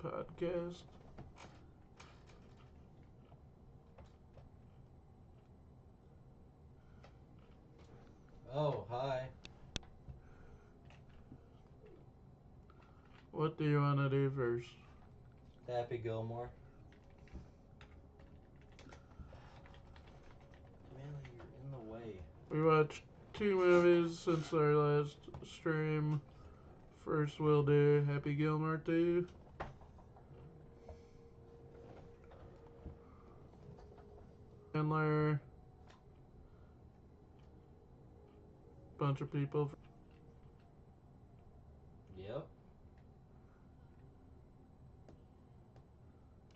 podcast. Oh, hi. What do you want to do first? Happy Gilmore. Millie, you're in the way. We watched 2 movies since our last stream. First, we'll do Happy Gilmore 2. Chandler. Bunch of people, Yep.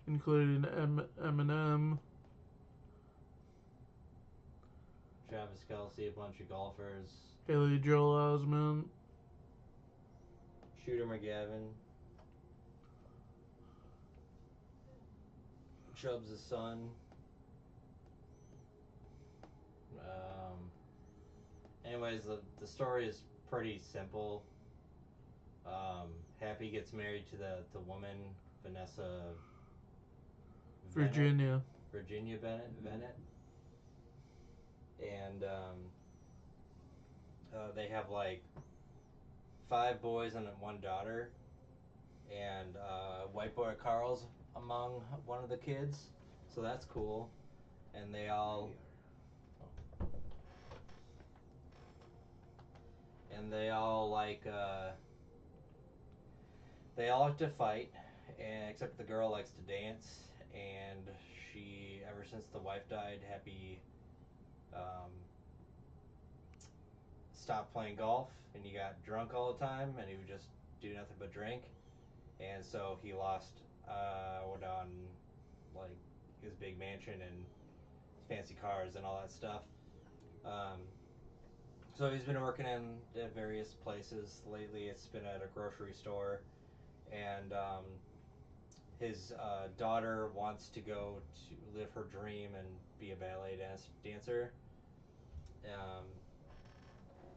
including Eminem. Travis Kelsey, a bunch of golfers. Haley Joel Osment. Shooter McGavin. Chubbs' son. Anyways, the story is pretty simple. Happy gets married to the woman, Vanessa Virginia. Virginia Bennett. And they have like 5 boys and 1 daughter. And white boy Carl's among one of the kids. So that's cool. And they all like they all like to fight, and except the girl likes to dance. And she, ever since the wife died, Happy stopped playing golf, and he got drunk all the time, and he would just do nothing but drink. And so he lost out on like his big mansion and fancy cars and all that stuff. So he's been working at various places lately. It's been at a grocery store, and his daughter wants to go to live her dream and be a ballet dancer. Um,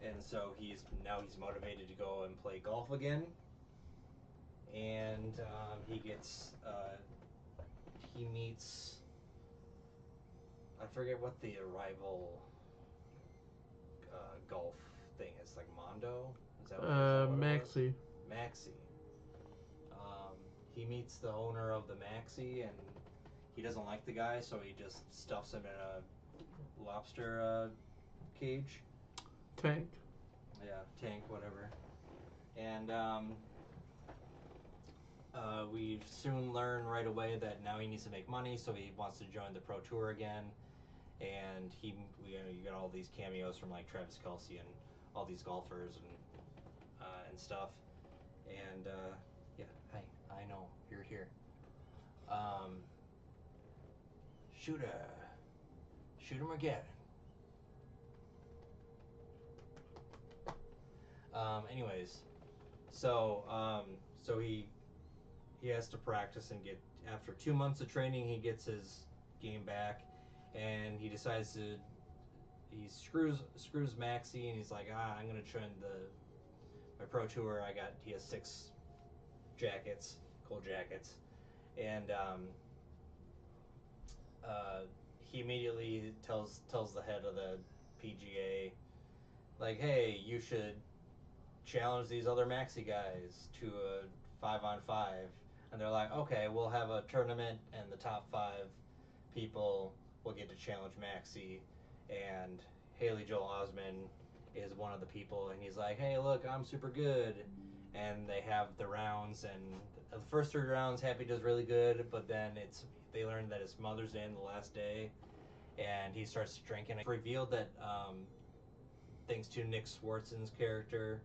and so he's motivated to go and play golf again. And he meets, I forget what the rival golf thing is, like Mondo. Is that what Maxie. it was? Maxie. He meets the owner of the Maxie, and he doesn't like the guy, so he just stuffs him in a lobster cage. Tank. Yeah, tank, whatever. And we soon learn right away that now he needs to make money, so he wants to join the Pro Tour again. And you got all these cameos from like Travis Kelsey and all these golfers and stuff. And yeah, hi, I know you're here. Shooter McGavin. Anyways, so he has to practice and get, after 2 months of training, he gets his game back, and he decides to, he screws Maxie, and he's like, I'm gonna join my Pro Tour. He has 6 jackets, gold jackets, and he immediately tells the head of the PGA, like, hey, you should challenge these other Maxi guys to a 5-on-5. And they're like, okay, we'll have a tournament, and the top 5 people will get to challenge Maxi. And Haley Joel Osment is one of the people, and he's like, hey, look, I'm super good. And they have the rounds, and the first 3 rounds, Happy does really good, but then they learn that it's Mother's Day, the last day, and he starts drinking. It's revealed that thanks to Nick Swartzen's character,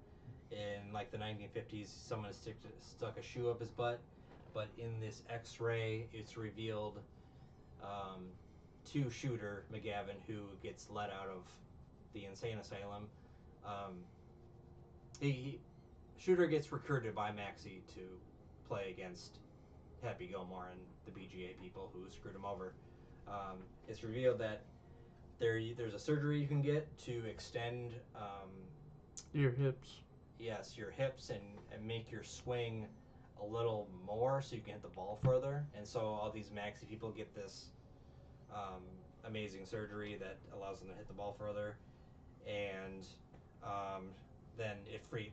in like the 1950s, someone stuck a shoe up his butt. But in this X-ray, it's revealed to Shooter McGavin, who gets let out of the insane asylum. Shooter gets recruited by Maxie to play against Happy Gilmore and the BGA people who screwed him over. It's revealed that there's a surgery you can get to extend your hips. Yes, your hips, and make your swing a little more so you can hit the ball further. And so all these maxi people get this um, amazing surgery that allows them to hit the ball further. And um, then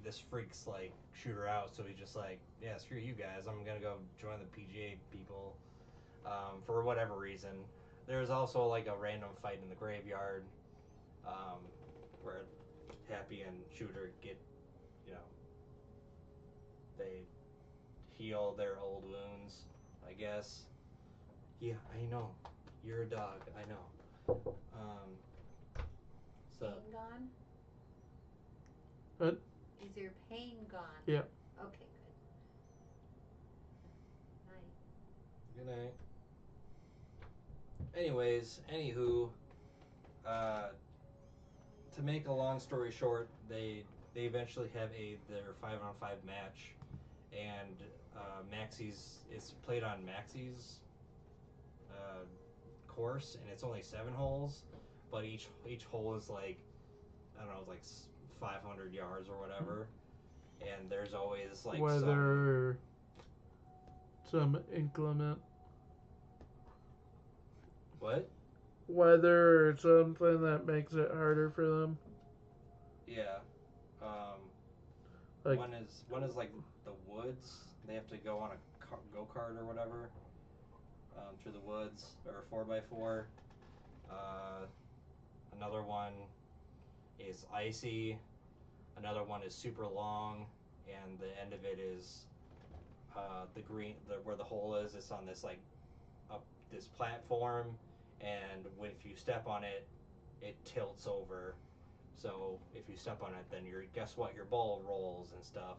this freaks like Shooter out, so he's just like, yeah, screw you guys, I'm gonna go join the PGA people for whatever reason. There's also like a random fight in the graveyard um, where Happy and Shooter get, you know, they heal their old wounds, I guess. Yeah, I know. You're a dog. I know. So Pain gone? What? Is your pain gone? Yeah. Okay, good. Night. good night. Anyways, anywho, uh, to make a long story short, they eventually have their 5-on-5 match, and Maxi's it's played on Maxi's uh, course, and it's only 7 holes, but each hole is like I don't know, like 500 yards or whatever, and there's always like Weather, some inclement what? weather or something that makes it harder for them. Yeah. Um, Like, one is like the woods. They have to go on a go kart or whatever through the woods or 4x4. Uh, Another one is icy. Another one is super long, and the end of it is the green. Where the hole is, it's on this like up this platform, and if you step on it, it tilts over. So if you step on it, then guess what? Your ball rolls and stuff.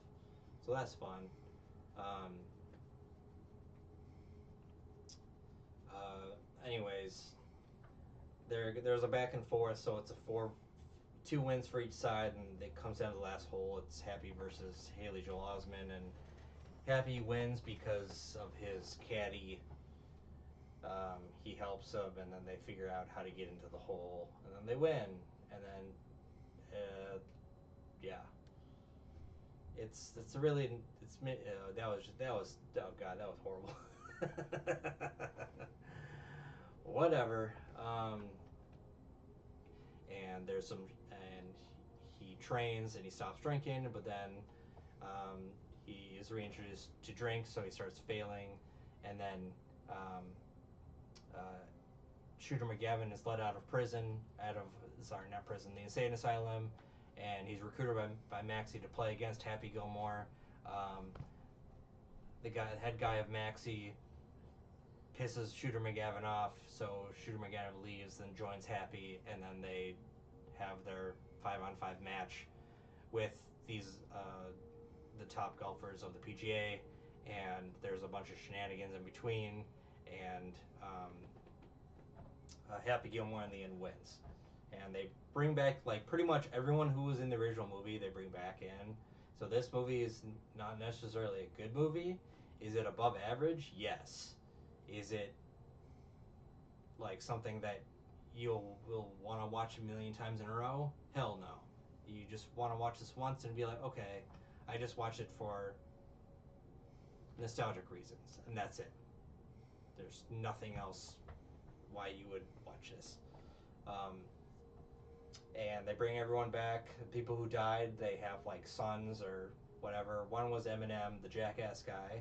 So that's fun. Um, Anyways, there's a back and forth, so it's a 2 wins for each side, and it comes down to the last hole. It's Happy versus Haley Joel Osment, and Happy wins because of his caddy. He helps him, and then they figure out how to get into the hole, and then they win, and then yeah, it's a really that was oh god, that was horrible. Whatever. And there's some and he trains and he stops drinking, but then um, he is reintroduced to drink, so he starts failing, and then um, uh, Shooter McGavin is let out of prison, not prison, the insane asylum, and he's recruited by Maxie to play against Happy Gilmore. Um, the head guy of Maxie pisses Shooter McGavin off, so Shooter McGavin leaves, then joins Happy, and then they have their 5-on-5 match with these the top golfers of the PGA, and there's a bunch of shenanigans in between, and Happy Gilmore in the end wins, and they bring back like pretty much everyone who was in the original movie. They bring back in. So this movie is not necessarily a good movie. Is it above average? Yes. Is it like something that will want to watch a million times in a row? Hell no. You just want to watch this once and be like, okay, I just watched it for nostalgic reasons, and that's it. There's nothing else why you would watch this. Um, and they bring everyone back. People who died, they have like sons or whatever. One was Eminem, the jackass guy.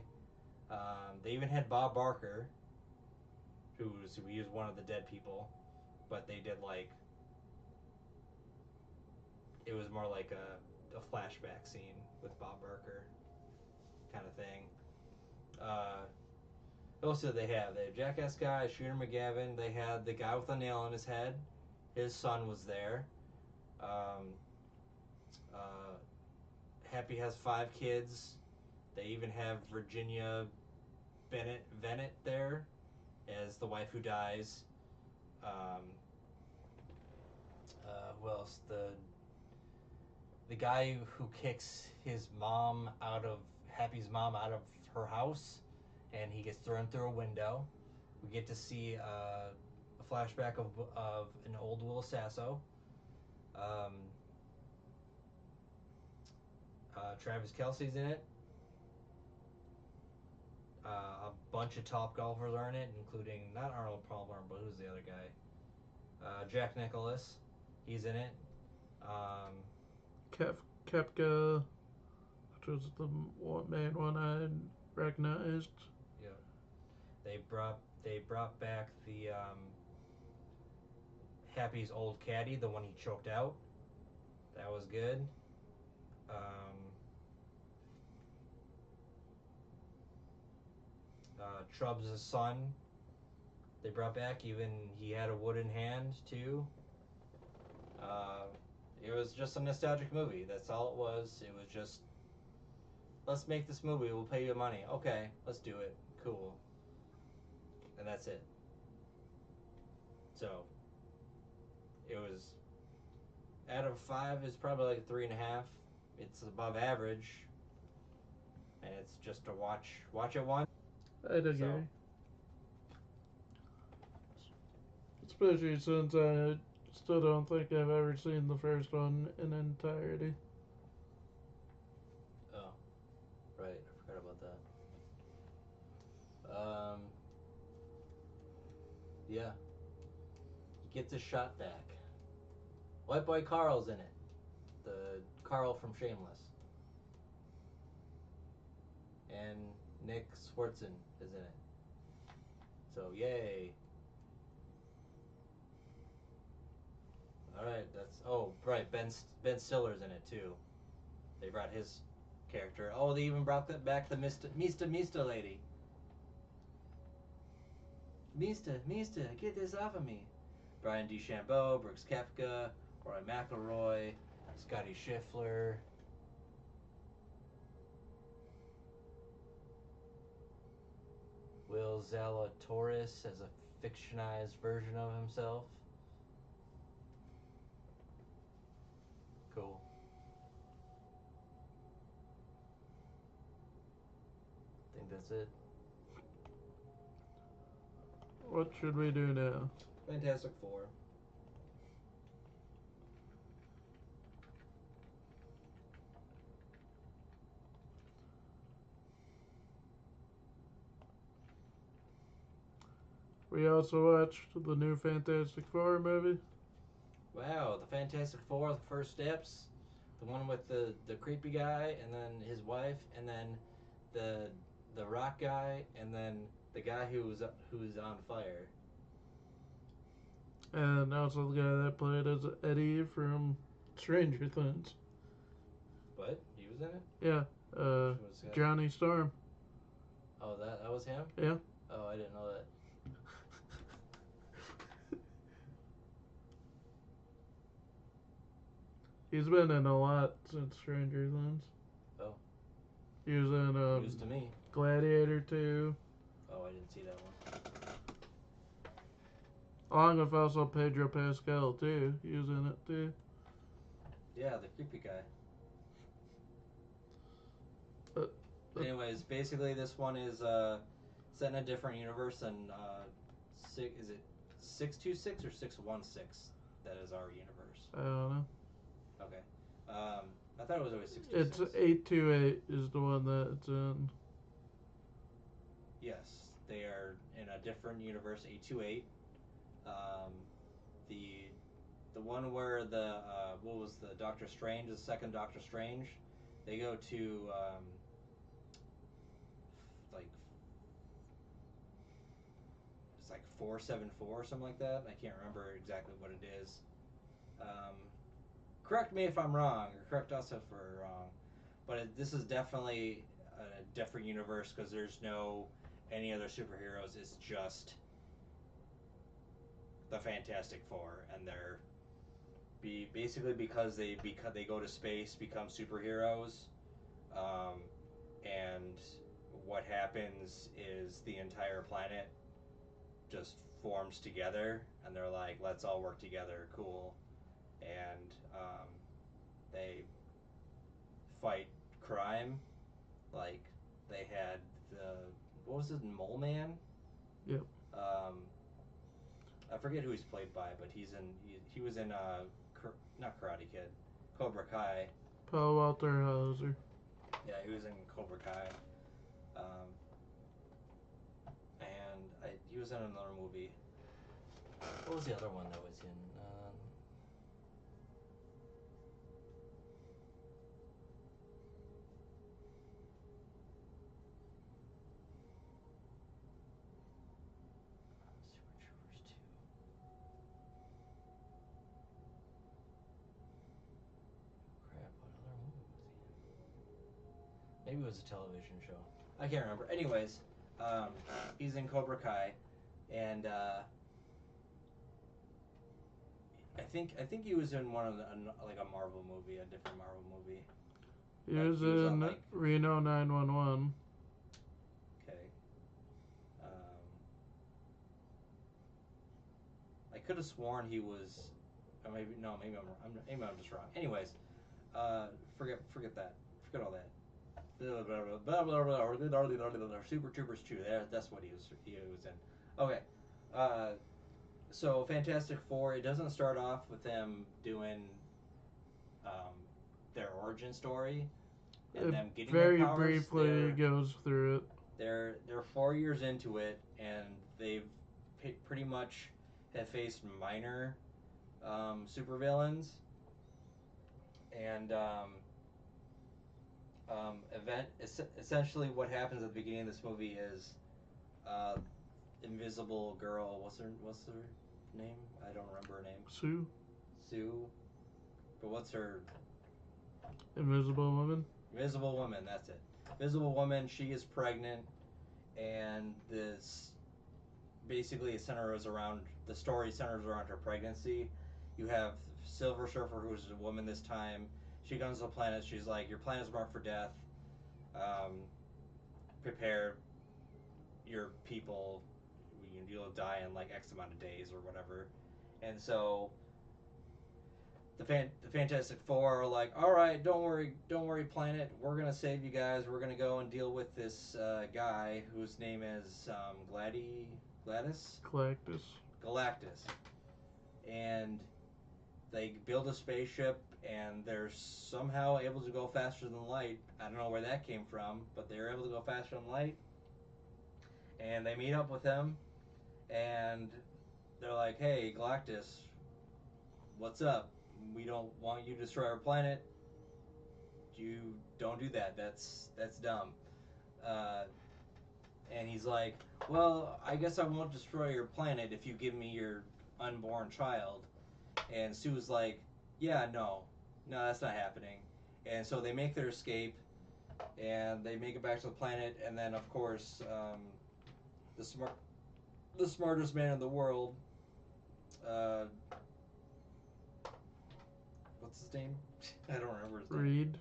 They even had Bob Barker, who was one of the dead people, but they did like it was more like a flashback scene with Bob Barker kind of thing. Who else did they have? They had Jackass guy, Shooter McGavin. They had the guy with the nail in his head. His son was there. Um, uh, Happy has 5 kids. They even have Virginia Bennett there as the wife who dies. Um, who else? The guy who kicks his mom out of Happy's mom out of her house, and he gets thrown through a window. We get to see a flashback of an old Will Sasso. Um, Travis Kelsey's in it. A bunch of top golfers are in it, including not Arnold Palmer, but who's the other guy? Jack Nicklaus. He's in it. Um, Kepka, which was the main one I recognized. yeah, they brought back the Happy's old caddy, the one he choked out. That was good. Chubbs' son, they brought back. Even he had a wooden hand too. Uh, it was just a nostalgic movie. That's all it was. It was just, let's make this movie. We'll pay you money. Okay, let's do it. Cool. And that's it. So it was, out of five, it's probably like a 3.5. It's above average, and it's just to watch it once. I'd agree. So Especially since I still don't think I've ever seen the first one in entirety. oh, right, I forgot about that. Yeah, he gets his shot back. White boy Carl's in it. The Carl from Shameless, and Nick Swartzen is in it. So yay! All right, that's right. Ben Stiller's in it too. They brought his character. Oh, they even brought back the Mista lady. Mista, get this off of me. Brian DeChambeau, Brooks Koepka, Roy McIlroy, Scotty Scheffler. Will Zalatoris as a fictionized version of himself. Cool. I think that's it. What should we do now? Fantastic Four. We also watched the new Fantastic Four movie. Wow, the Fantastic Four, the first steps. The one with the creepy guy, and then his wife, and then the rock guy, and then the guy who's on fire. And also the guy that played as Eddie from Stranger Things. What? He was in it? Yeah, Which was Johnny Storm. Oh, that was him? Yeah. Oh, I didn't know that. He's been in a lot since Stranger Things. Oh. He was in News to me. Gladiator 2. Oh, I didn't see that one. Along with also Pedro Pascal too. He was in it too. Yeah, the creepy guy. Uh, Anyways, basically this one is set in a different universe than is it 626 or 616? That is our universe. I don't know. Okay. I thought it was always 626. It's 828 is the one that it's in. Yes, they are in a different universe, 828. The one where the what was the Doctor Strange, the second Doctor Strange, they go to like it's like 474 or something like that. I can't remember exactly what it is. Um, Correct me if I'm wrong, or correct us if we're wrong. But this is definitely a different universe because there's no any other superheroes. It's just the Fantastic Four, and they're basically because they go to space, become superheroes, um, and what happens is the entire planet just forms together, and they're like, let's all work together, cool, and they fight crime. Like they had the what was it, Mole Man? Yep. I forget who he's played by, but he was in not Karate Kid, Cobra Kai. Paul Walter Hauser. Yeah, he was in Cobra Kai. He was in another movie. What was the other one that was in? Super Troopers 2. Crap, what other movie was he in? Maybe it was a television show. I can't remember. Anyways, he's in Cobra Kai, and I think he was in one of the like a Marvel movie, a different Marvel movie. He Like, was he was on, in like- Reno 911. Okay. I could have sworn he was, or maybe no, maybe I'm just wrong. Anyways, forget that. Forget all that. Super Troopers 2. That's what he was in. Okay. So Fantastic Four. It doesn't start off with them doing their origin story and them getting Very their powers. briefly goes through it. They're 4 years into it, and they've pretty much have faced minor supervillains, and essentially what happens at the beginning of this movie is Invisible Girl. What's her name? I don't remember her name. Sue, but what's her? Invisible Woman. Invisible Woman. That's it. Invisible Woman. She is pregnant, and this basically the story centers around her pregnancy. You have Silver Surfer, who's a woman this time. She comes to the planet. She's like, your planet is marked for death. Prepare your people. You'll die in like X amount of days or whatever. And so the Fantastic Four are like, all right, don't worry, planet. We're gonna save you guys. We're gonna go and deal with this guy whose name is Galactus. And they build a spaceship, and they're somehow able to go faster than light. I don't know where that came from, but they're able to go faster than light. And they meet up with him, and they're like, hey, Galactus, what's up? We don't want you to destroy our planet. You don't do that. That's dumb. And he's like, well, I guess I won't destroy your planet if you give me your unborn child. And Sue's like, yeah, no, that's not happening. And so they make their escape, and they make it back to the planet. And then, of course, the smartest man in the world, what's his name? I don't remember his name.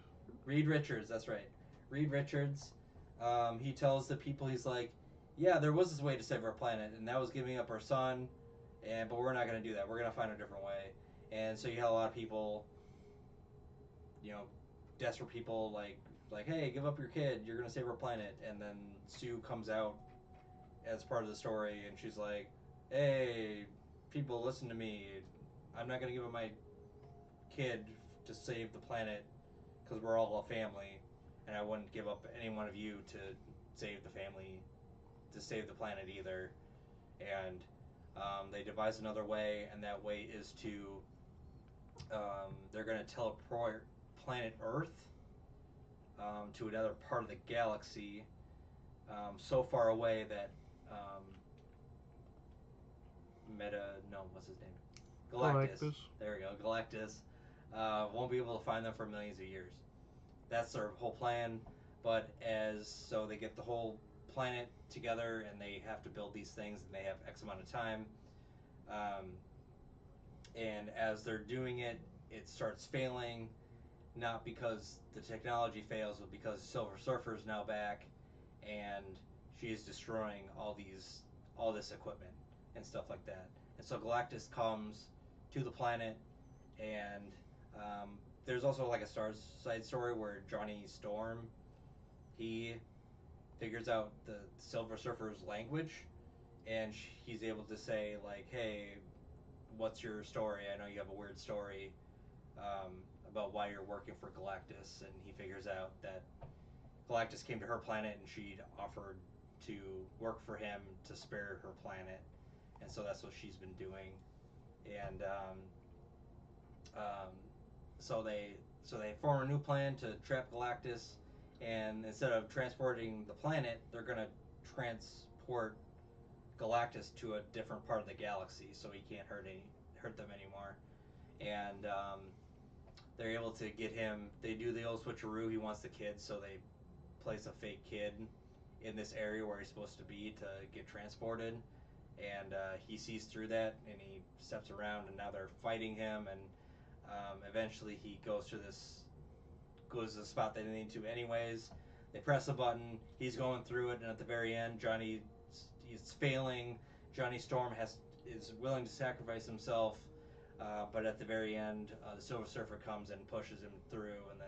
Reed Richards. That's right. Reed Richards. He tells the people, he's like, yeah, there was this way to save our planet, and that was giving up our son, but we're not going to do that. We're going to find a different way. And so you had a lot of people, desperate people like, hey, give up your kid. You're going to save our planet. And then Sue comes out as part of the story, and she's like, hey, people, listen to me. I'm not going to give up my kid to save the planet because we're all a family, and I wouldn't give up any one of you to save the family, to save the planet either. And they devise another way, and that way is to they're going to teleport planet Earth to another part of the galaxy, so far away that what's his name? Galactus. There we go, Galactus. Won't be able to find them for millions of years. That's their whole plan. But so they get the whole planet together, and they have to build these things, and they have X amount of time. And as they're doing it, it starts failing, not because the technology fails, but because Silver Surfer is now back, and she is destroying all this equipment and stuff like that. And so Galactus comes to the planet, and there's also like a side story where Johnny Storm, he figures out the Silver Surfer's language, and he's able to say like, hey, what's your story? I know you have a weird story about why you're working for Galactus. And he figures out that Galactus came to her planet, and she'd offered to work for him to spare her planet, and so that's what she's been doing. And um, so they form a new plan to trap Galactus, and instead of transporting the planet, they're gonna transport Galactus to a different part of the galaxy so he can't hurt them anymore. And they're able to get him. They do the old switcheroo. He wants the kid, so they place a fake kid in this area where he's supposed to be to get transported. And he sees through that, and he steps around, and now they're fighting him. And eventually, he goes to the spot they need to anyways. They press a button. He's going through it, and at the very end, Johnny is failing. Johnny Storm is willing to sacrifice himself, but at the very end, the Silver Surfer comes and pushes him through, and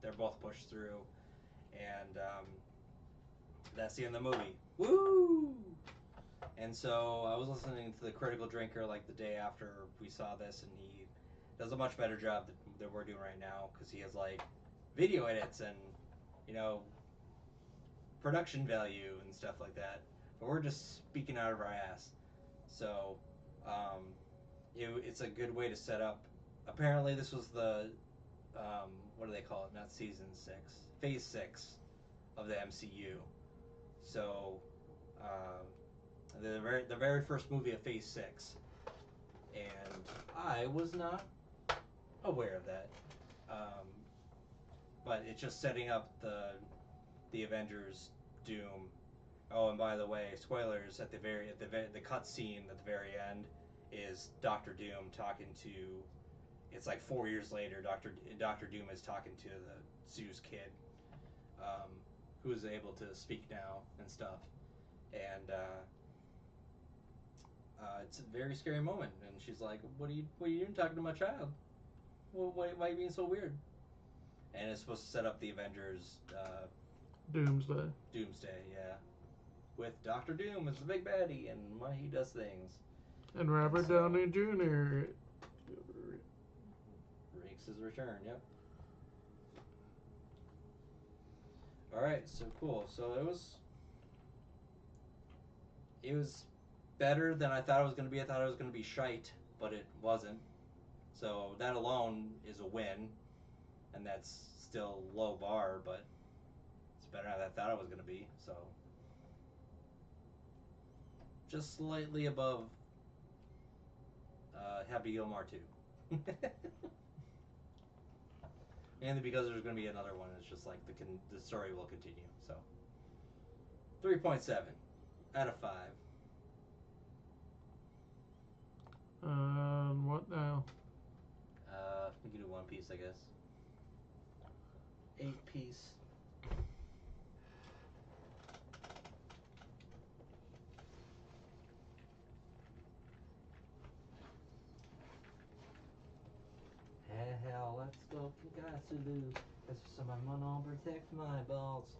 they're both pushed through, and that's the end of the movie. Woo! And so I was listening to the Critical Drinker like the day after we saw this, and he does a much better job that we're doing right now, because he has like video edits and production value and stuff like that. But we're just speaking out of our ass. So it's a good way to set up. Apparently, this was the what do they call it? Not season 6, phase 6 of the MCU. So the very first movie of phase 6, and I was not aware of that. But it's just setting up the Avengers Doom. Oh, and by the way, spoilers at the cut scene at the very end is Doctor Doom talking to. It's like 4 years later. Doctor Doom is talking to the Zeus kid, who is able to speak now and stuff, and it's a very scary moment. And she's like, "What are you doing talking to my child? Why are you being so weird?" And it's supposed to set up the Avengers. Doomsday. Doomsday, yeah. With Doctor Doom as the big baddie and why he does things. And Robert Downey Jr. Makes his return, yep. Alright, so cool. So it was better than I thought it was going to be. I thought it was going to be shite, but it wasn't. So that alone is a win, and that's still low bar, but it's better than I thought it was going to be. So just slightly above Happy Gilmore 2. Mainly because there's going to be another one. It's just like the story will continue. So 3.7 out of 5. What now? We can do One Piece, I guess. 8 piece. Hell, let's go Picasso. That's somebody wanna protect my balls.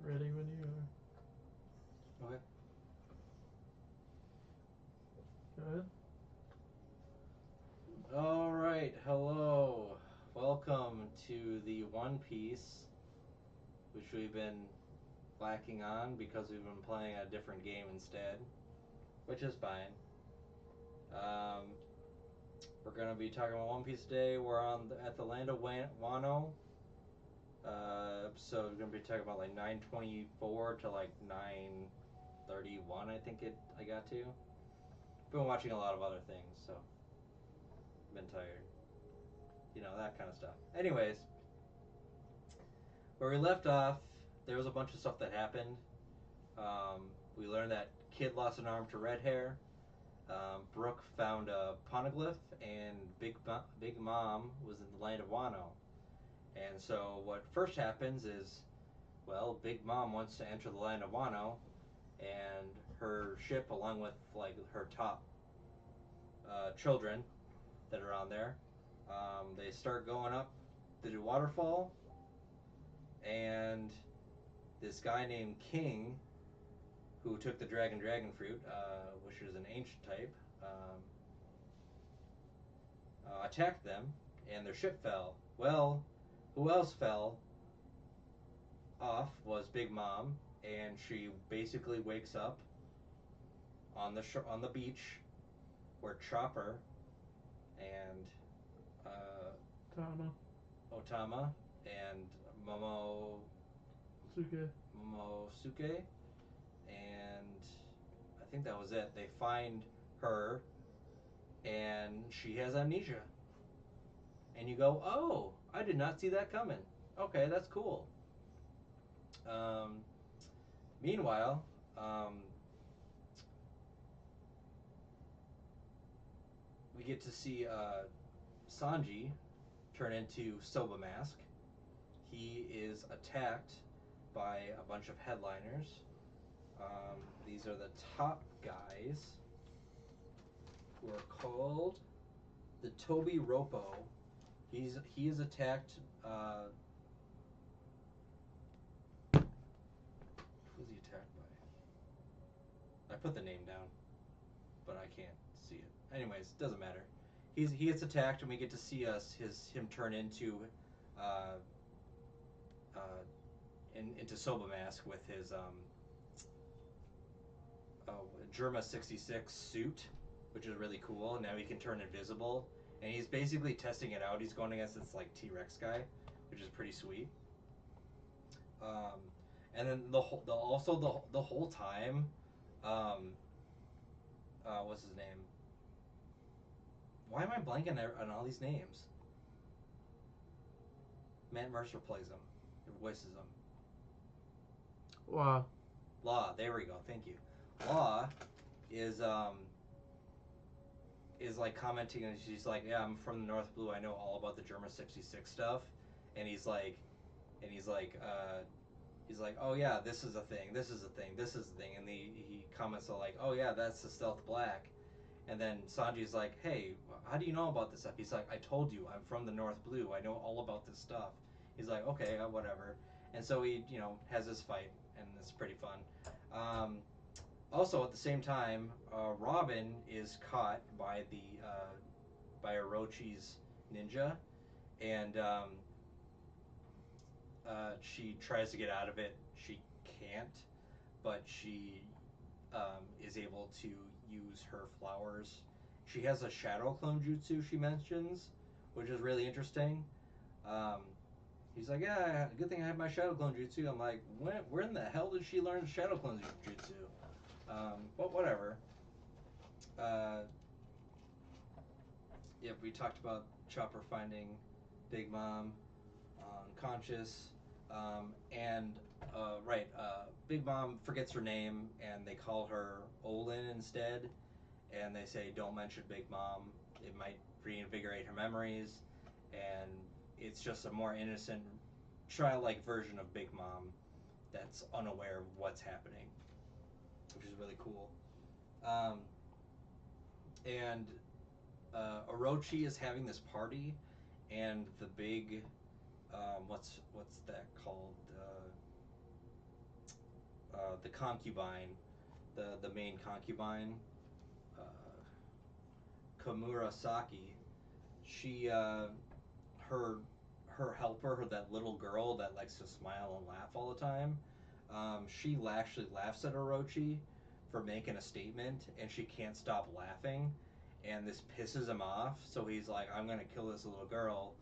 Ready when you are. Okay. Go ahead. Alright, hello. Welcome to the One Piece, which we've been lacking on because we've been playing a different game instead, which is fine. We're gonna be talking about One Piece today. We're at the land of Wano. So we're gonna be talking about like 9:24 to like 9:31. I think I got to. Been watching a lot of other things, so been tired. that kind of stuff. Anyways, where we left off, there was a bunch of stuff that happened. We learned that Kid lost an arm to red hair. Brooke found a poneglyph, and Big Mom was in the land of Wano. And so what first happens is, well, Big Mom wants to enter the land of Wano, and her ship, along with like her top children that are on there, they start going up the waterfall, and this guy named King, who took the dragon fruit, which is an ancient type, attacked them, and their ship fell. Well, who else fell off was Big Mom, and she basically wakes up on the beach where Chopper and Tama. Otama and Suke. Momosuke, and I think that was it. They find her, and she has amnesia. And you go, oh, I did not see that coming. Okay, that's cool. Um, Meanwhile, we get to see Sanji turn into Soba Mask. He is attacked by a bunch of headliners. These are the top guys, who are called the Toby Ropo. He is attacked. Who's he attacked by? I put the name down, but I can't see it. Anyways, doesn't matter. He gets attacked, and we get to see him turn into uh, into Soba Mask with his Germa 66 suit, which is really cool. Now he can turn invisible, and he's basically testing it out. He's going against this like T-Rex guy, which is pretty sweet. Um, and then the whole time, what's his name? Why am I blanking on all these names? Matt Mercer plays him, or voices him. Wow. Law, there we go. Thank you. Law is like commenting, and she's like, "Yeah, I'm from the North Blue. I know all about the Germa 66 stuff." And he's like, he's like, "Oh yeah, this is a thing. This is a thing. This is a thing." And he comments like, "Oh yeah, that's the Stealth Black." And then Sanji's like, "Hey, how do you know about this stuff?" He's like, "I told you, I'm from the North Blue. I know all about this stuff." He's like, "Okay, whatever." And so he, has this fight, and it's pretty fun. Also, at the same time, Robin is caught by by Orochi's ninja, and she tries to get out of it. She can't, but she is able to use her flowers. She has a shadow clone jutsu, she mentions, which is really interesting. Um, he's like, yeah, good thing I have my shadow clone jutsu. I'm like, where in the hell did she learn shadow clone jutsu? But whatever. Yep, we talked about Chopper finding Big Mom unconscious, and Big Mom forgets her name, and they call her Olin instead, and they say don't mention Big Mom. It might reinvigorate her memories, and it's just a more innocent, childlike version of Big Mom that's unaware of what's happening, which is really cool. Um, and Orochi is having this party, and the big what's that called? The concubine, the main concubine, uh, Komurasaki. She her helper, that little girl that likes to smile and laugh all the time. She actually laughs at Orochi for making a statement, and she can't stop laughing, and this pisses him off. So he's like, "I'm gonna kill this little girl,"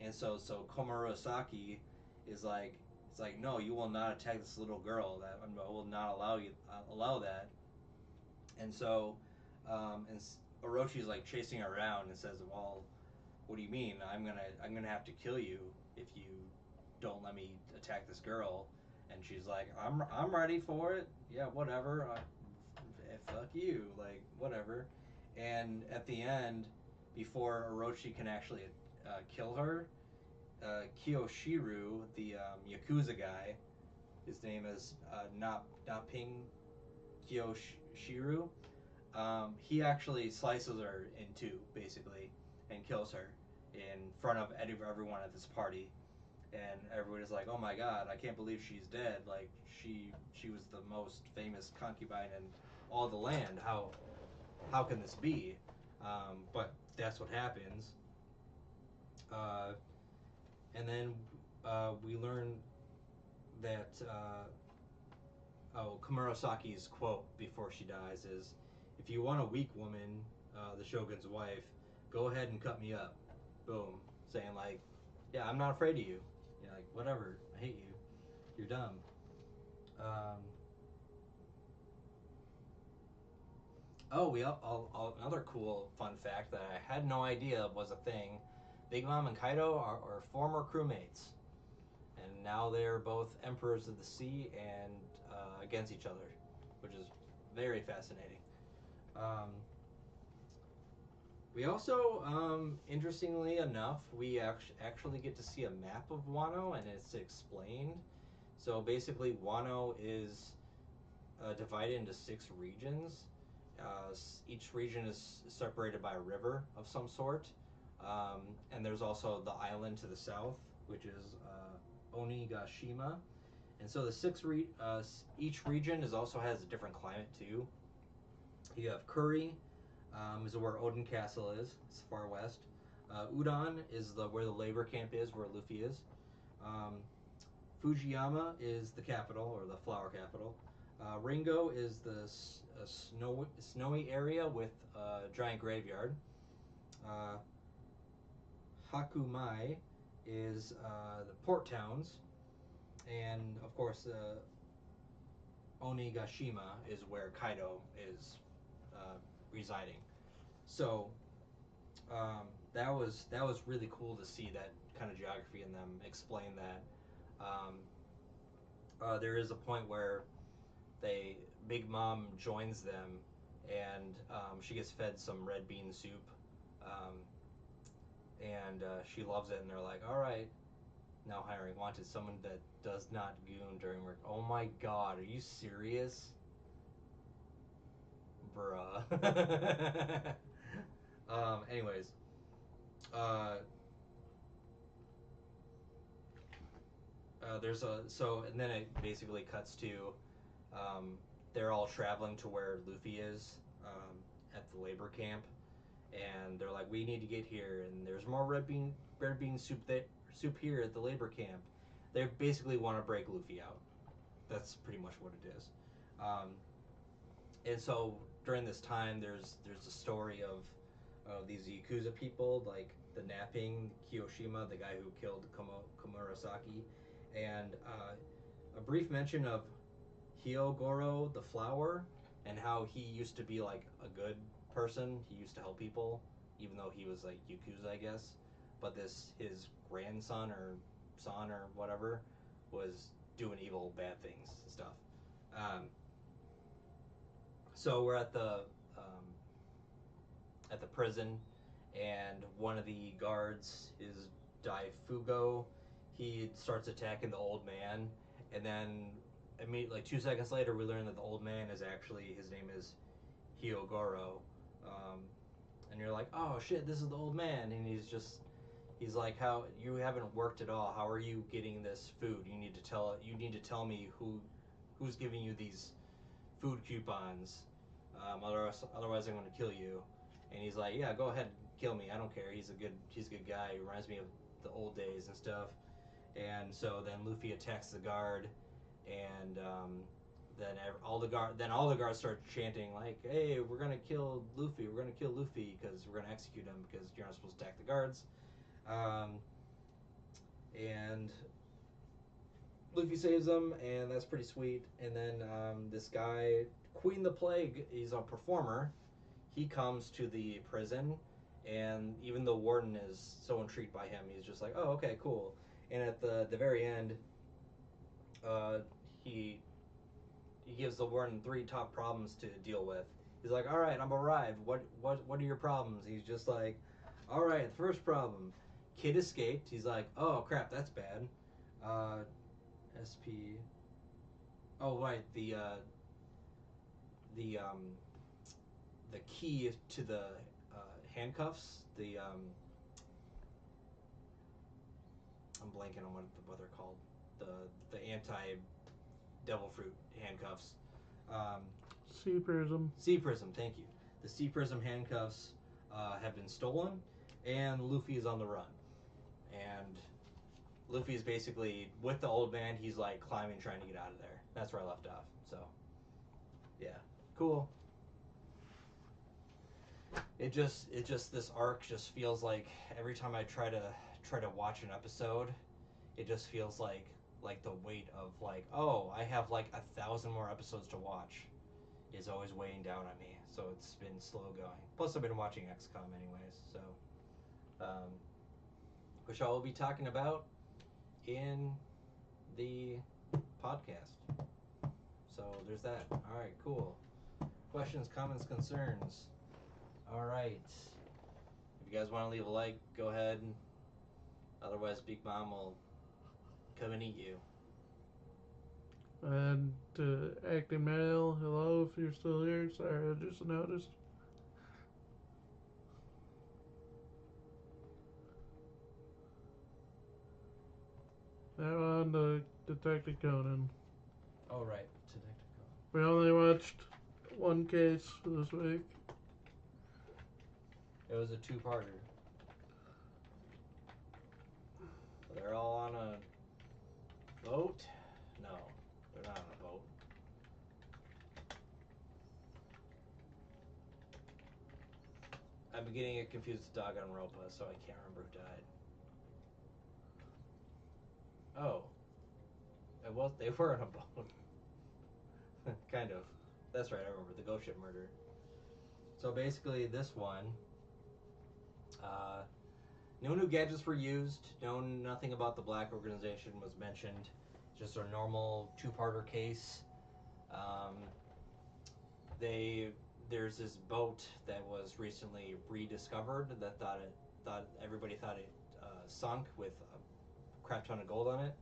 and so Komurasaki is like, "It's like, no, you will not attack this little girl. That I will not allow that." And so, and Orochi's like chasing her around and says, "Well, what do you mean? I'm gonna have to kill you if you don't let me attack this girl. And she's like, I'm ready for it. Yeah, whatever. Fuck you. Like, whatever. And at the end, before Orochi can actually kill her, Kiyoshiru, the Yakuza guy, his name is not Ping Kiyoshiru. He actually slices her in two, basically, and kills her in front of everyone at this party. And everybody's like, "Oh my god, I can't believe she's dead! Like she was the most famous concubine in all the land. How can this be?" But that's what happens. Uh, and then we learn that Komurasaki's quote before she dies is, "If you want a weak woman, the shogun's wife, go ahead and cut me up." Boom, saying like, "Yeah, I'm not afraid of you. Yeah, like whatever. I hate you. You're dumb." Um, another cool fun fact that I had no idea was a thing. Big Mom and Kaido are former crewmates, and now they're both emperors of the sea and against each other, which is very fascinating. Um, we also, interestingly enough, we actually get to see a map of Wano, and it's explained. So basically, Wano is divided into 6 regions. Each region is separated by a river of some sort. And there's also the island to the south, which is Onigashima. And so each region also has a different climate too. You have Kuri, is where Odin Castle is. It's far west. Udon is where the labor camp is, where Luffy is. Um, Fujiyama is the capital, or the flower capital. Ringo is the snowy area with a giant graveyard. Uh, Hakumai is the port towns, and of course, Onigashima is where Kaido is uh, residing. So that was really cool to see that kind of geography and them explain that. Um, there is a point where they Big Mom joins them, and she gets fed some red bean soup, um, and she loves it. And they're like, "All right, now hiring wanted someone that does not goon during work." Oh my god, are you serious, bruh? Anyways, uh, there's a so and then it basically cuts to um, they're all traveling to where Luffy is at the labor camp, and they're like, "We need to get here," and there's more red bean soup here at the labor camp. They basically want to break Luffy out. That's pretty much what it is. Um, and so during this time, there's a story of these Yakuza people, like the napping Kiyoshima, the guy who killed Komurasaki, and a brief mention of Hyogoro the flower, and how he used to be like a good person. He used to help people, even though he was like Yakuza, I guess. But this his grandson or son or whatever was doing evil, bad things and stuff. Um, so we're at the prison, and one of the guards is Daifugo. He starts attacking the old man, and then immediately, like 2 seconds later, we learn that the old man is actually his name is Hyogoro, um, and you're like, oh shit, this is the old man, and he's like, how you haven't worked at all? How are you getting this food? You need to tell me who's giving you these food coupons. Otherwise I'm going to kill you. And he's like, yeah, go ahead, kill me. I don't care. He's a good guy. He reminds me of the old days and stuff. And so then Luffy attacks the guard, and all the guards start chanting like, "Hey, we're gonna kill Luffy. We're gonna kill Luffy because we're gonna execute him because you're not supposed to attack the guards." Um, and Luffy saves them, and that's pretty sweet. And then this guy, Queen the Plague, he's a performer. He comes to the prison, And even though Warden is so intrigued by him, he's just like, oh, okay, cool. And at the very end, uh, he he gives the Warden three top problems to deal with. He's like, all right, I'm arrived. What are your problems? He's just like, all right, the first problem, kid escaped. He's like, oh crap, that's bad. Uh, SP. Oh right, the the key to the handcuffs. I'm blanking on what they're called. The anti devil fruit handcuffs. Um, Sea prism. Sea Prism, thank you. The Sea Prism handcuffs have been stolen, and Luffy is on the run. And Luffy is basically with the old man. He's like climbing, trying to get out of there. That's where I left off. So, yeah, cool. It just this arc just feels like every time I try to watch an episode, it just feels like the weight of like, oh, I have like 1,000 more episodes to watch is always weighing down on me. So it's been slow going. Plus, I've been watching XCOM anyways. So, um, which I will be talking about in the podcast. So there's that. All right, cool. Questions, comments, concerns. All right. If you guys want to leave a like, go ahead. Otherwise, Big Mom will come and eat you. And acting male, hello if you're still here. Sorry, I just noticed. Now on to Detective Conan. Oh, right. Detective Conan. We only watched one case this week. It was a two-parter. They're all on a boat? No, they're not on a boat. I'm getting it confused with Danganronpa, so I can't remember who died. Oh, they were on a boat. Kind of. That's right, I remember the ghost ship murder. So basically, this one, uh, no new gadgets were used. Nothing about the Black Organization was mentioned. Just a normal two-parter case. Um, there's this boat that was recently rediscovered that everybody thought it sunk with a crap ton of gold on it,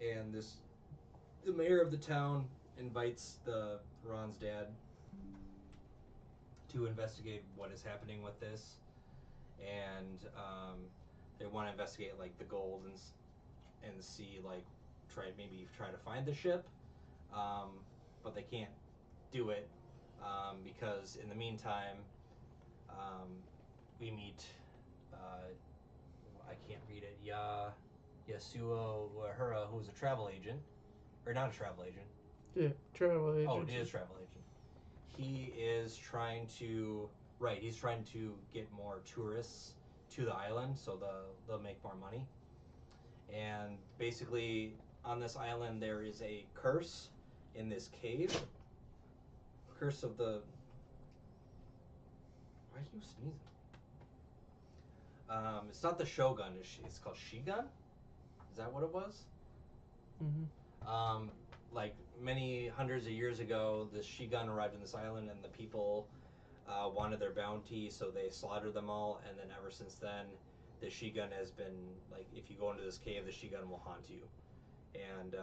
and the mayor of the town invites the Ron's dad to investigate what is happening with this, and they want to investigate like the gold and see like try to find the ship, um, but they can't do it because in the meantime um, we meet I can't read it Yasuo Uhura, who's a travel agent or not a travel agent. Yeah, travel agent. Oh, it is travel agent. He is trying to he's trying to get more tourists to the island so they'll make more money. And basically on this island there is a curse in this cave. Curse of the Why are you sneezing? It's not the Shogun, it's called Shigun? Is that what it was? Mm-hmm. Like many hundreds of years ago, the Shigun arrived in this island, and the people wanted their bounty, so they slaughtered them all. And then ever since then, the Shigun has been like, if you go into this cave, the Shigun will haunt you. And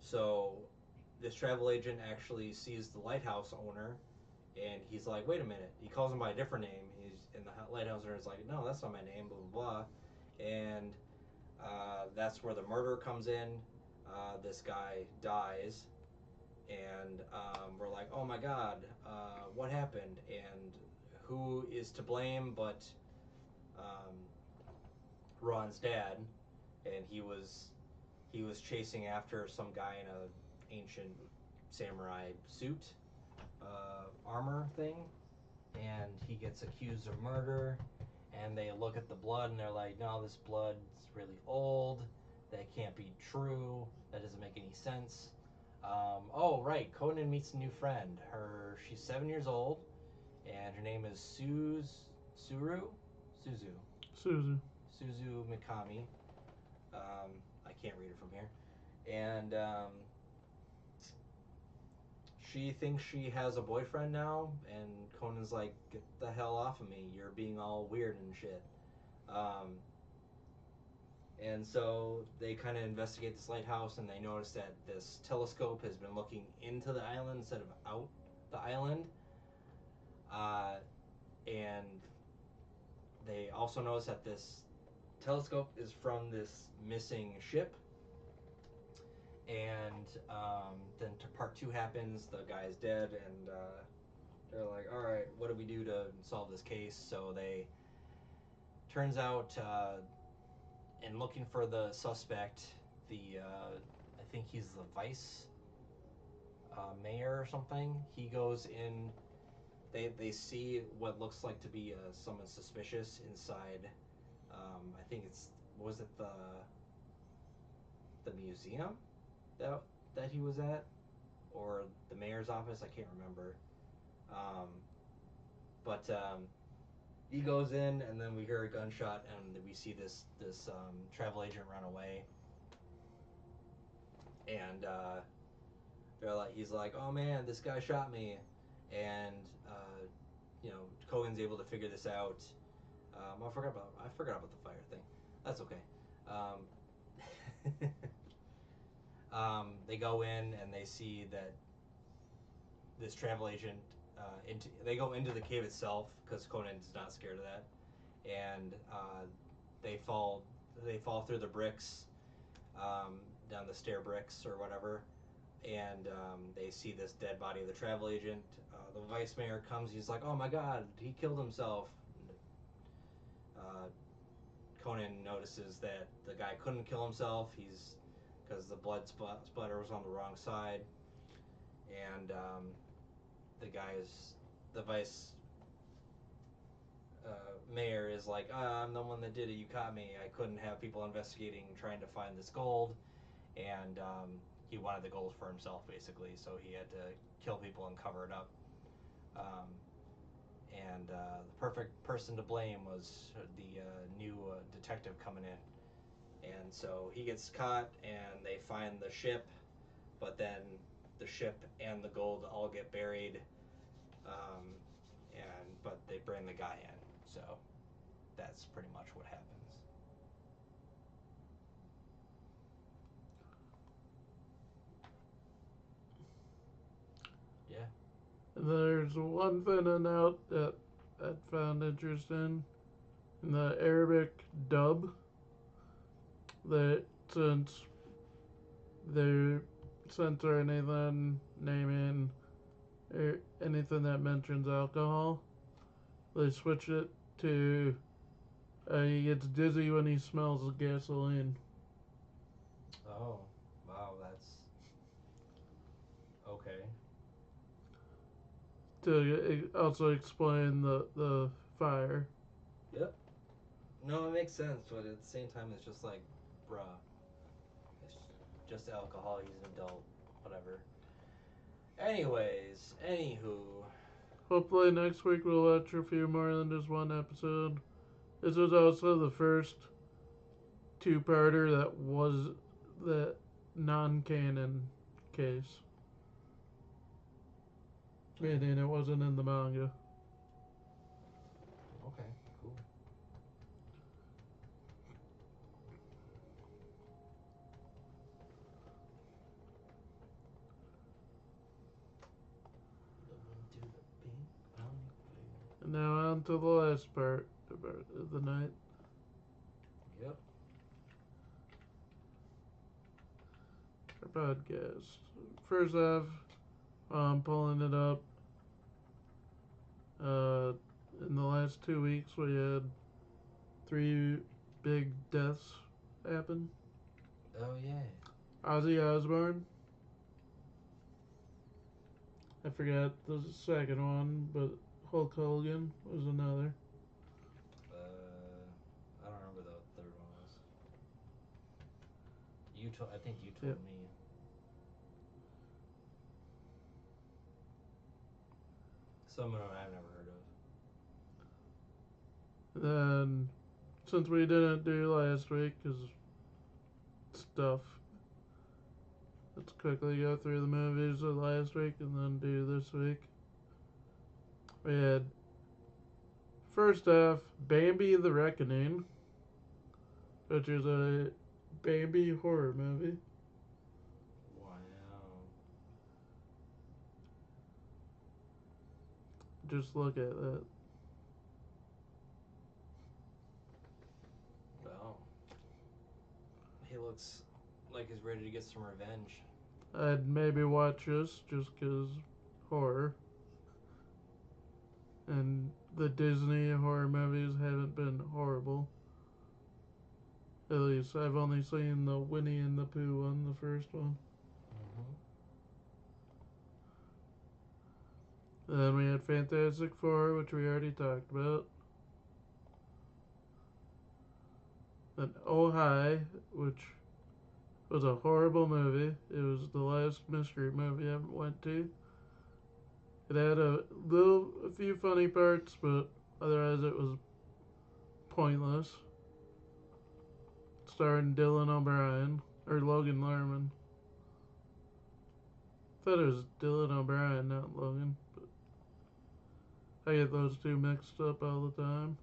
so this travel agent actually sees the lighthouse owner, and he's like, "Wait a minute!" He calls him by a different name. And the lighthouse owner is like, "No, that's not my name." Blah blah blah. And that's where the murder comes in. This guy dies, and we're like, oh my god, what happened? And who is to blame but um, Ron's dad? And he was chasing after some guy in a ancient samurai suit, armor thing, and he gets accused of murder. And they look at the blood and they're like, no, this blood's really old. That can't be true. That doesn't make any sense. Oh, right. Conan meets a new friend. She's 7 years old, and her name is Suzu Suzu. Suzu Mikami. I can't read it from here, and she thinks she has a boyfriend now, and Conan's like, "Get the hell off of me! You're being all weird and shit." Um, and so they kind of investigate this lighthouse, and they notice that this telescope has been looking into the island instead of out the island. Uh, and they also notice that this telescope is from this missing ship. And then part two happens. The guy's dead, and they're like, "All right, what do we do to solve this case?" So they turns out, in looking for the suspect, the I think he's the vice mayor or something. He goes in. They see what looks like to be someone suspicious inside. I think it's was it the museum that he was at, or the mayor's office. I can't remember. Um, but he goes in, and then we hear a gunshot, and we see this travel agent run away. And they're like, he's like, "Oh man, this guy shot me," and Kogan's able to figure this out. I forgot about the fire thing. That's okay. They go in and they see that this travel agent they go into the cave itself because Conan is not scared of that, and they fall through the bricks, down the stair bricks or whatever, and they see this dead body of the travel agent. The vice mayor comes. He's like, "Oh my God, he killed himself." Uh, Conan notices that the guy couldn't kill himself. He's because the blood splatter was on the wrong side, and the vice mayor is like, "I'm the one that did it. You caught me. I couldn't have people investigating trying to find this gold," and he wanted the gold for himself basically, so he had to kill people and cover it up. Um, and the perfect person to blame was the new detective coming in, and so he gets caught, and they find the ship, but then the ship and the gold all get buried, um, but they bring the guy in, so that's pretty much what happens. Yeah. There's one thing to note that I found interesting in the Arabic dub that since they censor anything naming or anything that mentions alcohol, they switch it to he gets dizzy when he smells gasoline Oh, wow, that's okay. to also explain the fire. Yep. No, it makes sense, but at the same time, it's just like, bruh, it's just alcohol. He's an adult, whatever. Anyways, anywho, Hopefully next week we'll watch a few more than just one episode. This was also the first two-parter that was the non-canon case, meaning it wasn't in the manga. okay, cool. Into the pink bounty blue. And now on to the last part of the night. Yep. Our podcast. First off, I'm pulling it up. Uh, in the last 2 weeks, we had 3 big deaths happen. Oh yeah. Ozzy Osbourne. I forgot the second one, but Hulk Hogan was another. I don't remember the third one was. I think you told Yep. me. Some of them I've never heard of. And since we didn't do last week because stuff, let's quickly go through the movies of last week and then do this week. We had first off Bambi the Reckoning, which is a Bambi horror movie. Wow. Just look at that. Well, he looks like he's ready to get some revenge. I'd maybe watch this just because horror. And the Disney horror movies haven't been horrible. At least I've only seen the Winnie and the Pooh one, the first one. Then we had Fantastic Four, which we already talked about. Then Oh Hi, which was a horrible movie. It was the last mystery movie I went to. It had a few funny parts, but otherwise it was pointless. Starring Dylan O'Brien, or Logan Lerman. Thought it was Dylan O'Brien, not Logan. But I get those two mixed up all the time.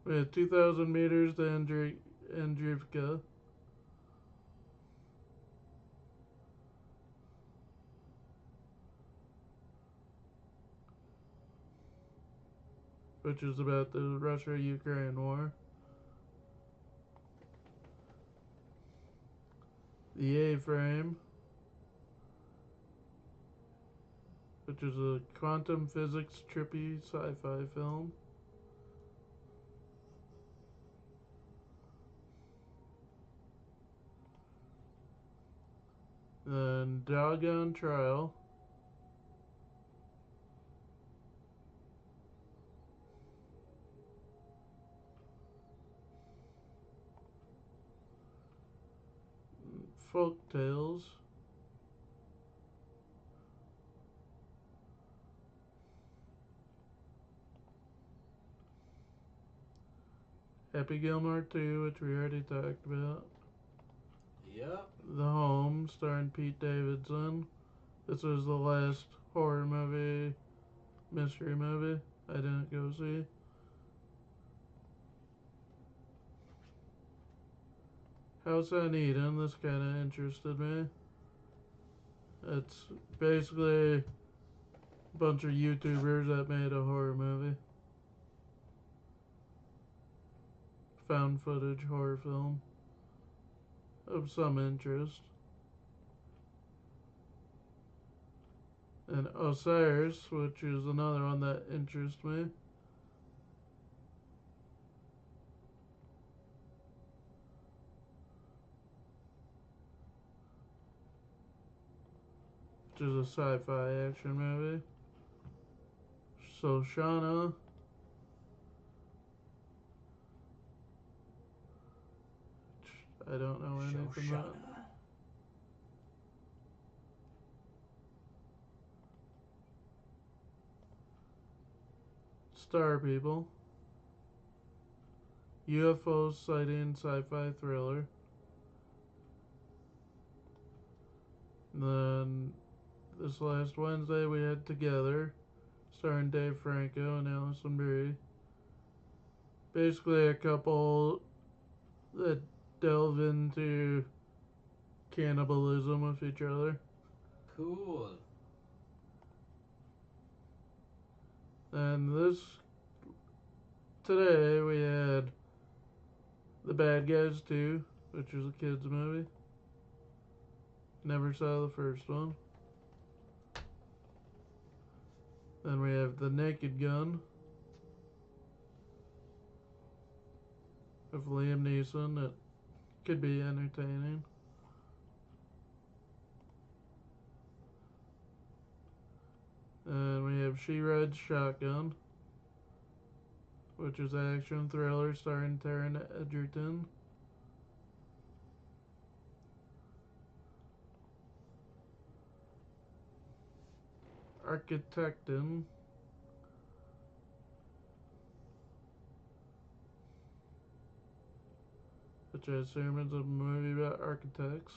We had 2,000 meters to Andrivka. Which is about the Russia-Ukraine war. The A-Frame, which is a quantum physics trippy sci-fi film. Then Dog on Trial. Folk Tales. Happy Gilmore 2, which we already talked about. Yep. The Home, starring Pete Davidson. This was the last horror movie, mystery movie I didn't go see. House on Eden, this kind of interested me. It's basically a bunch of YouTubers that made a horror movie. Found footage horror film of some interest. And Osiris, which is another one that interests me. Which is a sci-fi action movie. So Shauna. I don't know anything about. Star People. UFO sighting sci-fi thriller. And then this last Wednesday we had Together, starring Dave Franco and Allison Brie. Basically a couple that delve into cannibalism with each other. Cool. And today we had The Bad Guys 2, which is a kids movie. Never saw the first one. Then we have The Naked Gun with Liam Neeson that could be entertaining. And we have She Rides Shotgun, which is an action thriller starring Taron Egerton. Architectin, which I assume is a movie about architects.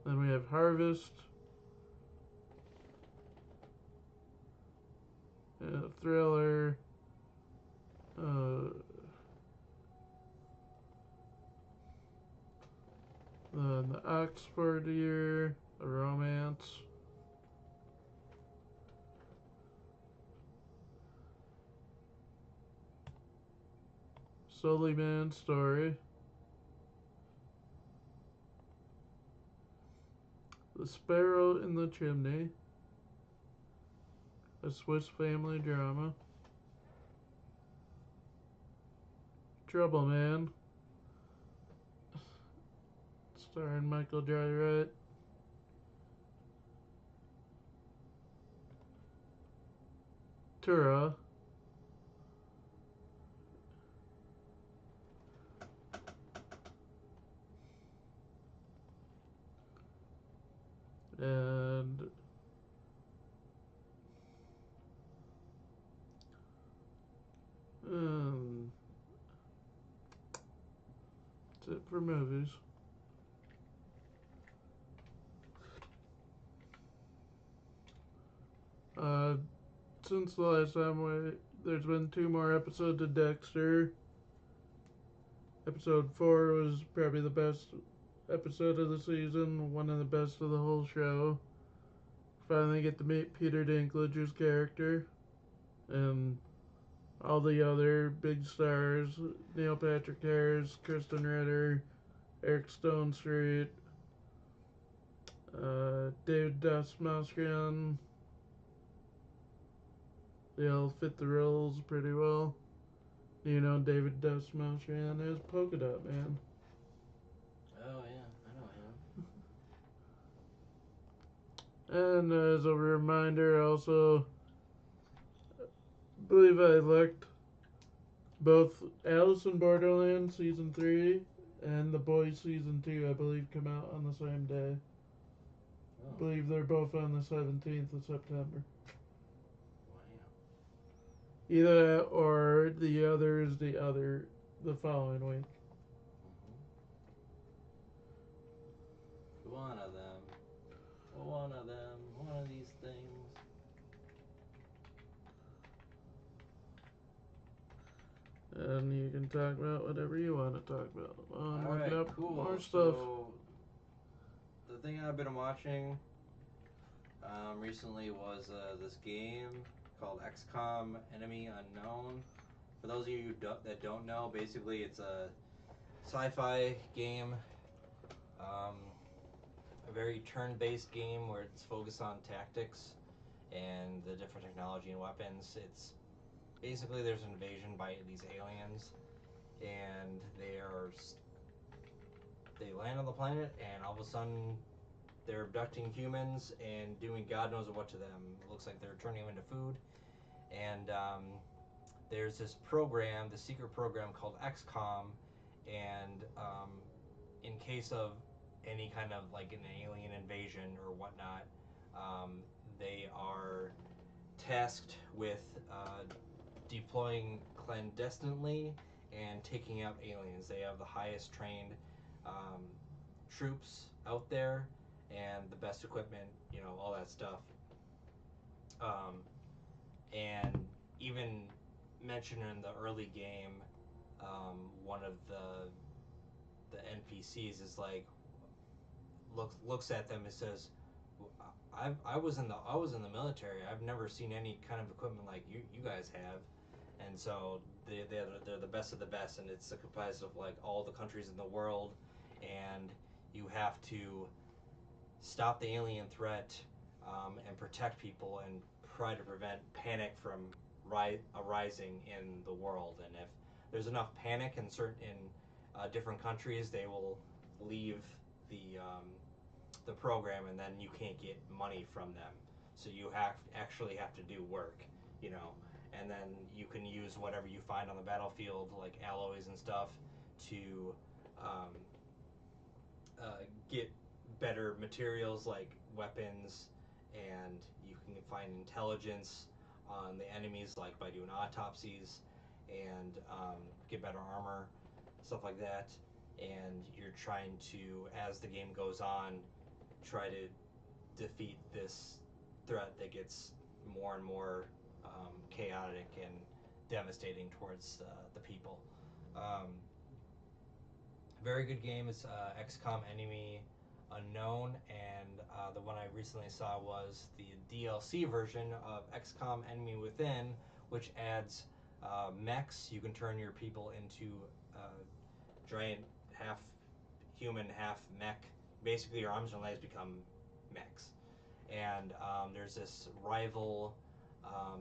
Then we have Harvest, thriller, uh, then the Oxford Year, a romance. Sully Man Story. The Sparrow in the Chimney. A Swiss family drama. Trouble Man. Starring Michael Jai Wright. Tura. And that's it for movies. Uh, since the last time there's been 2 more episodes of Dexter. Episode 4 was probably the best episode of the season, one of the best of the whole show. Finally get to meet Peter Dinklage's character and all the other big stars: Neil Patrick Harris, Kristen Ritter, Eric Stone Street, David Dastmalchian. They all fit the roles pretty well. You know, David Dastmalchian is Polka Dot Man. Oh yeah, I know him. And as a reminder, also, I believe I looked, both Alice in Borderland Season 3 and The Boys Season 2, I believe, come out on the same day. Oh, I believe they're both on the 17th of September. wow. Either that or the other is the following week. One of them. One of them. One of these things. And you can talk about whatever you want to talk about. I'm looking Alright, up cool. more stuff. So, the thing I've been watching recently was this game called XCOM Enemy Unknown. For those of you that don't know, basically it's a sci-fi game, a very turn-based game where it's focused on tactics and the different technology and weapons. It's basically there's an invasion by these aliens, and they land on the planet, and all of a sudden they're abducting humans and doing God knows what to them. It looks like they're turning them into food, and there's this program, the secret program called XCOM, and in case of any kind of like an alien invasion or whatnot, they are tasked with deploying clandestinely and taking out aliens. They have the highest trained um, troops out there and the best equipment, all that stuff. And even mentioned in the early game, one of the NPCs is like looks at them and says, I was in the military. I've never seen any kind of equipment like you guys have." And so they're the best of the best, and it's comprised of like all the countries in the world, and you have to stop the alien threat, and protect people and try to prevent panic from arising in the world. And if there's enough panic in different countries, they will leave the program, and then you can't get money from them. So you actually have to do work, and then you can use whatever you find on the battlefield, like alloys and stuff, to um, get better materials like weapons, and you can find intelligence on the enemies, like by doing autopsies, and get better armor. stuff like that, and you're trying to, as the game goes on, try to defeat this threat that gets more and more chaotic and devastating towards the people. Um, Very good game. It's XCOM Enemy Unknown, and the one I recently saw was the DLC version of XCOM Enemy Within, which adds mechs. You can turn your people into giant half human, half mech. Basically, your arms and legs become mechs. And there's this rival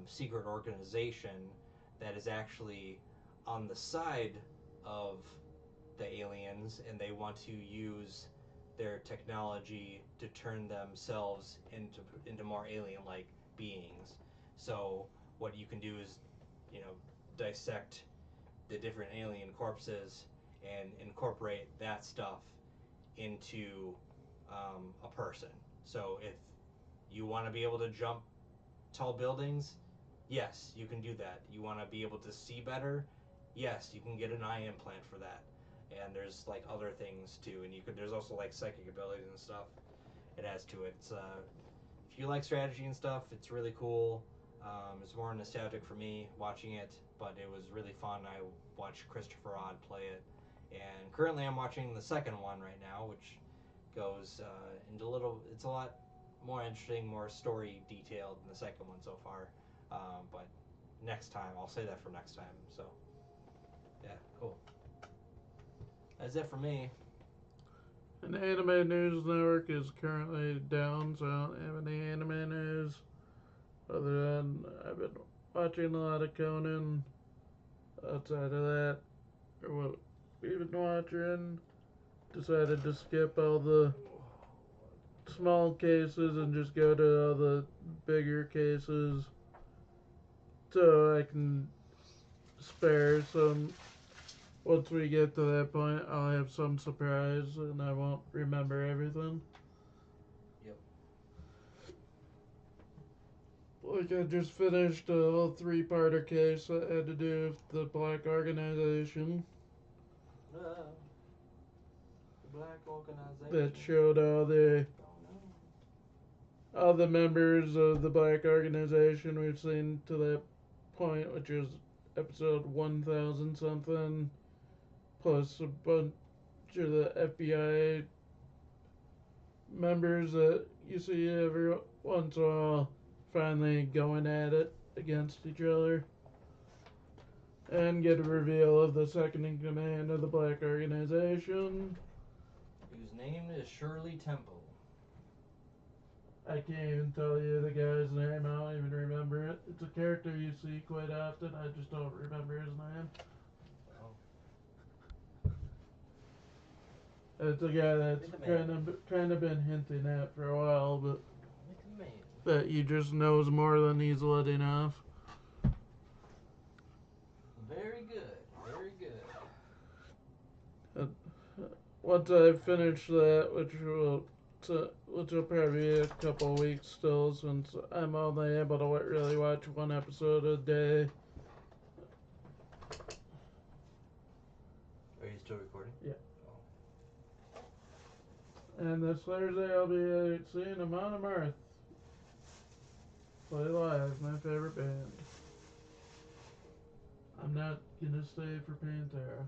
secret organization that is actually on the side of the aliens, and they want to use their technology to turn themselves into more alien-like beings. So what you can do is, you know, dissect the different alien corpses and incorporate that stuff into a person. So if you want to be able to jump tall buildings, yes, you can do that. You want to be able to see better, yes, you can get an eye implant for that. And there's like other things too, and there's also like psychic abilities and stuff. It adds to it. It's if you like strategy and stuff, it's really cool. It's more nostalgic for me watching it, but it was really fun. I watched Christopher Odd play it, and currently I'm watching the second one right now, which goes into it's a lot more interesting, more story detailed than the second one so far. But next time, I'll say that for next time. So, yeah, cool. That's it for me. And the Anime News Network is currently down, so I don't have any anime news. Other than I've been watching a lot of Conan. Outside of that, or what we've been watching, decided to skip all the small cases and just go to all the bigger cases so I can spare some. Once we get to that point, I'll have some surprise and I won't remember everything. Yep. Like, I just finished a little three-parter case that had to do with the Black Organization The Black Organization. that showed all the members of the Black Organization we've seen to that point, which is episode 1000 something, plus a bunch of the FBI members that you see every once in a while finally going at it against each other. And get a reveal of the second in command of the Black Organization, Whose name is Shirley Temple. I can't even tell you the guy's name. I don't even remember it. It's a character you see quite often. I just don't remember his name. Oh. It's a guy that's kind of been hinting at for a while, but that he just knows more than he's letting off. Very good. Very good. Once I finish that, which will probably be a couple of weeks still, since I'm only able to really watch one episode a day. Are you still recording? Yeah. And this Thursday I'll be seeing Amon Amarth play live, my favorite band. I'm not gonna stay for Pantera.